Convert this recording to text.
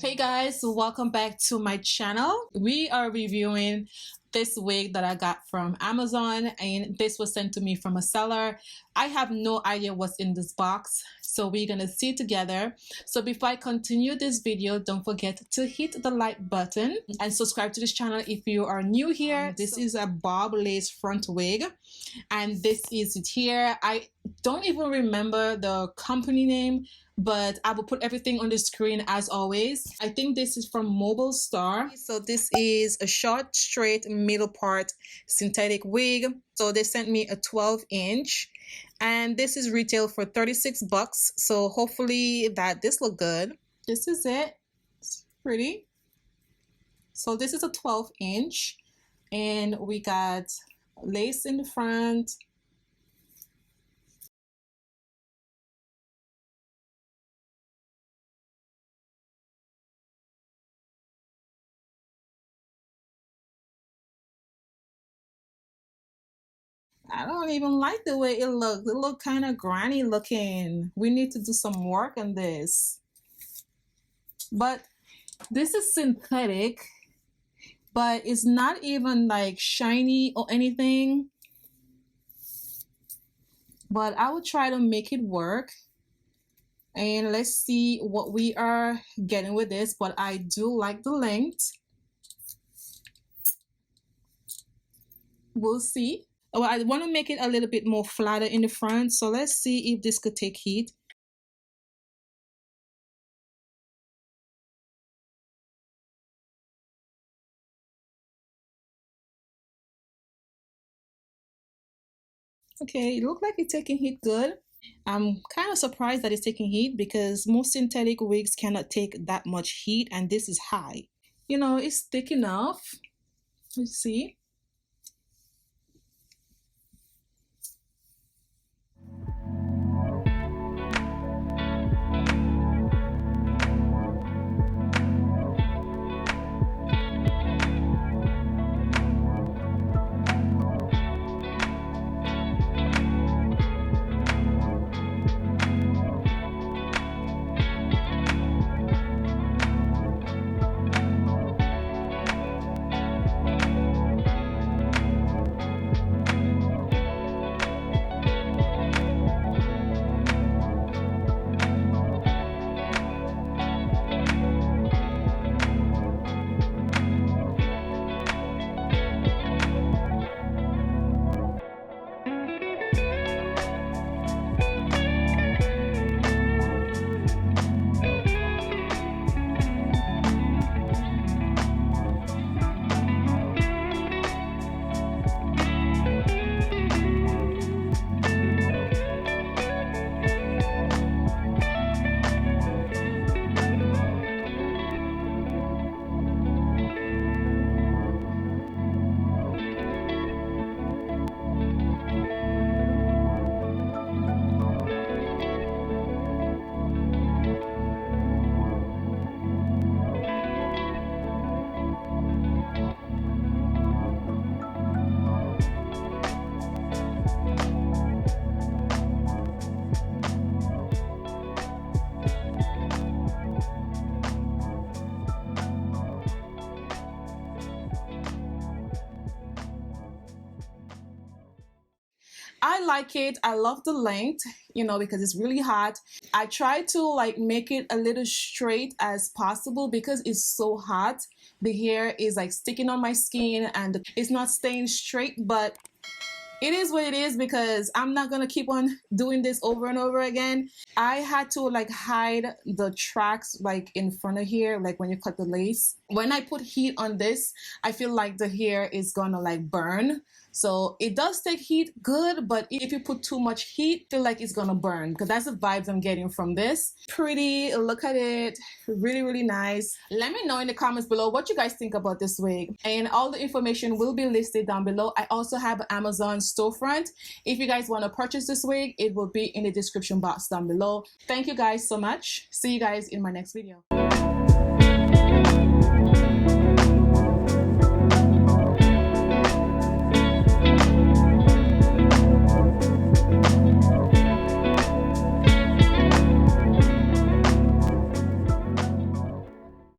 Hey guys, welcome back to my channel. We are reviewing this wig that I got from Amazon, and this was sent to me from a seller. I have no idea what's in this box, so we're gonna see together. So before I continue this video, don't forget to hit the like button and subscribe to this channel if you are new here. This is a bob lace front wig, and this is it here. I don't even remember the company name, but I will put everything on the screen as always. I think this is from Mobile Star. So this is a short, straight, middle part synthetic wig. So they sent me a 12-inch, and this is retail for 36 bucks. So hopefully this look good. This is it. It's pretty. So this is a 12-inch, and we got lace in the front. I don't even like the way it looks. It look kind of granny looking. We need to do some work on this. But this is synthetic, but it's not even like shiny or anything. But I will try to make it work. And let's see what we are getting with this. But I do like the length. We'll see. Oh, I want to make it a little bit more flatter in the front, so let's see if this could take heat. Okay, it looks like it's taking heat good. I'm kind of surprised that it's taking heat because most synthetic wigs cannot take that much heat, and this is high. You know, it's thick enough. Let's see. I like it. I love the length, you know, because it's really hot. I try to like make it a little straight as possible because it's so hot. The hair is like sticking on my skin and it's not staying straight, but it is what it is because I'm not gonna keep on doing this over and over again. I had to like hide the tracks like in front of here, like when you cut the lace. When I put heat on this, I feel like the hair is gonna like burn. So it does take heat good, but if you put too much heat, I feel like it's gonna burn because that's the vibes I'm getting from this. Pretty, look at it, really, really nice. Let me know in the comments below what you guys think about this wig, and all the information will be listed down below. I also have an Amazon storefront. If you guys want to purchase this wig, it will be in the description box down below. Thank you guys so much. See you guys in my next video.